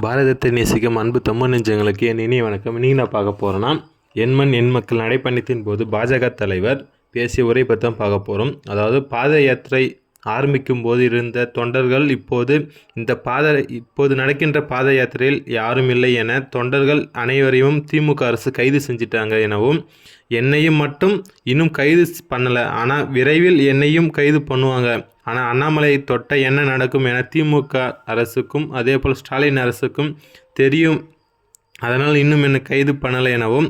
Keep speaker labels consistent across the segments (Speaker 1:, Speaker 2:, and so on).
Speaker 1: பாரதத்தை நேசிக்கும் அன்பு தமிழ் நெஞ்சங்களுக்கு என் இனிய வணக்கம். இன்றைக்கி நான் பார்க்க போகிறேன்னா எண்மண் எண் மக்கள் நடைப்பயணத்தின் போது பாஜக தலைவர் பேசிய உரை பற்றி தான் பார்க்க போகிறோம். அதாவது பாத யாத்திரை ஆரம்பிக்கும் போது இருந்த தொண்டர்கள் இப்போது நடக்கின்ற பாத யாத்திரையில் யாரும் இல்லை என தொண்டர்கள் அனைவரையும் திமுக அரசு கைது செஞ்சிட்டாங்க எனவும், என்னையும் மட்டும் இன்னும் கைது பண்ணலை, ஆனால் விரைவில் என்னையும் கைது பண்ணுவாங்க, ஆனால் அண்ணாமலை தொட்ட என்ன நடக்கும் என திமுக அரசுக்கும் அதே போல் ஸ்டாலின் அரசுக்கும் தெரியும், அதனால் இன்னும் என்னை கைது பண்ணலை எனவும்,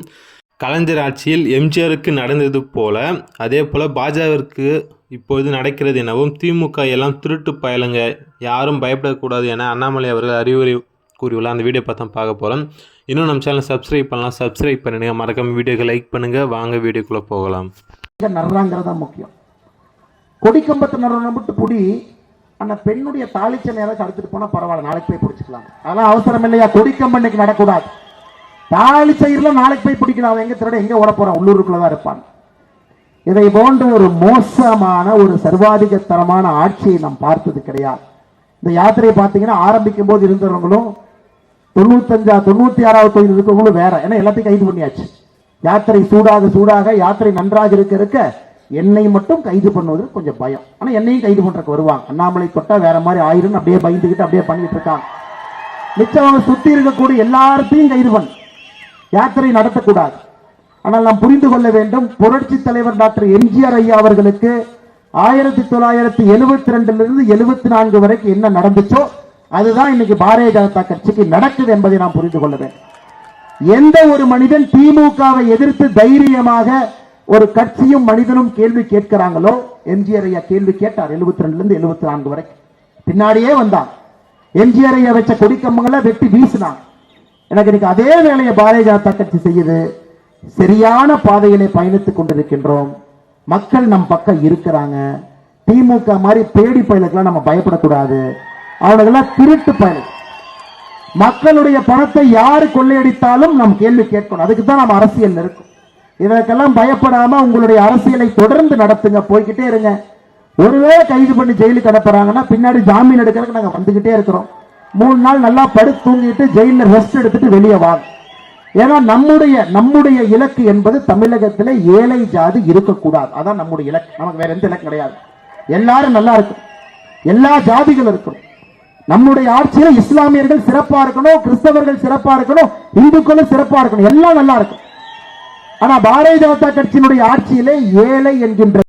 Speaker 1: கலைஞர் ஆட்சியில் எம்ஜிஆருக்கு நடந்தது போல அதே போல் பாஜகவிற்கு இப்போது நடக்கிறது எனவும், திமுக எல்லாம் திருட்டு பயலுங்க, யாரும் பயப்படக்கூடாது என அண்ணாமலை அவர்கள் அறிவுரை கூறியுள்ளார். அந்த வீடியோ பார்த்தா பார்க்க போகிறோம். இன்னும் நம்ம சேனலை சப்ஸ்கிரைப் பண்ணலாம், சப்ஸ்கிரைப் பண்ணுங்க, மறக்காம வீடியோக்கு லைக் பண்ணுங்க. வாங்க வீடியோக்குள்ளே போகலாம்.
Speaker 2: முக்கியம். கொடிக்கம்பத்து நட்டு புடி அந்த பெண்ணுடைய தாளிச்ச நேரம் அடுத்துட்டு போனா பரவாயில்ல, நாளைக்கு போய் பிடிச்சிக்கலாம். அதெல்லாம் அவசரம் இல்லையா? கொடிக்கம்பம் இன்னைக்கு நடக்கூடாது. தாளிச்சயிர்ல நாளைக்கு போய் பிடிக்கலாம். அவன் எங்க திருட எங்க ஓட போறான்? உள்ளூருக்குள்ளதான் இருப்பான். இதை போன்ற ஒரு மோசமான ஒரு சர்வாதிகத்தரமான ஆட்சியை நாம் பார்த்தது கிடையாது. இந்த யாத்திரையை பார்த்தீங்கன்னா ஆரம்பிக்கும் போது இருந்தவங்களும் 96வது தொகுதியில் இருக்கவங்களும் வேற. ஏன்னா எல்லாத்தையும் கைது பண்ணியாச்சு. யாத்திரை சூடாக யாத்திரை நன்றாக இருக்க என்னை மட்டும் கைது பண்ணுவது கொஞ்சம் பயம். ஆனா என்னையும் கைது பண்றதுக்கு வருவாங்க. அண்ணாமலை தொட்டா வேற மாதிரி ஆயிரம் அப்படியே பயந்துகிட்டு அப்படியே பண்ணிட்டு இருக்காங்க. நிச்சயமாக சுத்தி இருக்கக்கூடிய எல்லாத்தையும் கைது பண்ண யாத்திரை நடத்தக்கூடாது. ஆனால் நாம் புரிந்து கொள்ள வேண்டும், புரட்சி தலைவர் டாக்டர் எம்ஜிஆர் ஐயா அவர்களுக்கு 1972 74 வரைக்கும் என்ன நடந்துச்சோ அதுதான் இன்னைக்கு பாரதிய ஜனதா கட்சிக்கு நடக்குது என்பதை நாம் புரிந்து கொள்ள வேண்டும். எந்த ஒரு மனிதன் திமுகவை எதிர்த்து தைரியமாக ஒரு கட்சியும் மனிதனும் கேள்வி கேட்கிறாங்களோ, எம்ஜிஆர் ஐயா கேள்வி கேட்டார் 72 74 வரைக்கும். பின்னாடியே வந்தான். எம்ஜிஆர் ஐயா வச்ச கொடிக்கம்பங்களை வெட்டி வீசினான். எனக்கு இன்னைக்கு அதே வேலையை பாரதிய ஜனதா கட்சி செய்யுது. சரியான பாதையிலே பயணித்துக் கொண்டிருக்கின்றோம். மக்கள் நம் பக்கம் இருக்கிறாங்க. திமுக மாதிரி பேடி பயலுக்கெல்லாம் நம்ம பயப்படக்கூடாது. அவனுக்கெல்லாம் திருட்டு பயல். மக்களுடைய பணத்தை யாரு கொள்ளையடித்தாலும் நாம் கேள்வி கேட்கணும். அதுக்கு தான் நம்ம அரசியல் இருக்கும். இதற்கெல்லாம் பயப்படாம உங்களுடைய அரசியலை தொடர்ந்து நடத்துங்க, போய்கிட்டே இருங்க. ஒருவேளை கைது பண்ணி ஜெயிலுக்கு அனுப்புறாங்கன்னா பின்னாடி ஜாமீன் எடுக்கிறதுக்கு நாங்க வந்துகிட்டே இருக்கிறோம். 3 நாள் நல்லா படுத்து தூங்கிட்டு ஜெயில ரெஸ்ட் எடுத்துட்டு வெளியே வாங்க. ஏன்னா நம்முடைய இலக்கு என்பது தமிழகத்தில் ஏழை ஜாதி இருக்கக்கூடாது. அதான் நம்முடைய இலக்கு. நமக்கு வேற எந்த இலக்கு கிடையாது. எல்லாரும் நல்லா இருக்கும், எல்லா ஜாதிகள் இருக்கணும். நம்முடைய ஆட்சியில இஸ்லாமியர்கள் சிறப்பா இருக்கணும், கிறிஸ்தவர்கள் சிறப்பா இருக்கணும், இந்துக்களும் சிறப்பா இருக்கணும், எல்லாம் நல்லா இருக்கும். ஆனா பாரதிய ஜனதா கட்சியினுடைய ஆட்சியிலே ஏழை என்கின்ற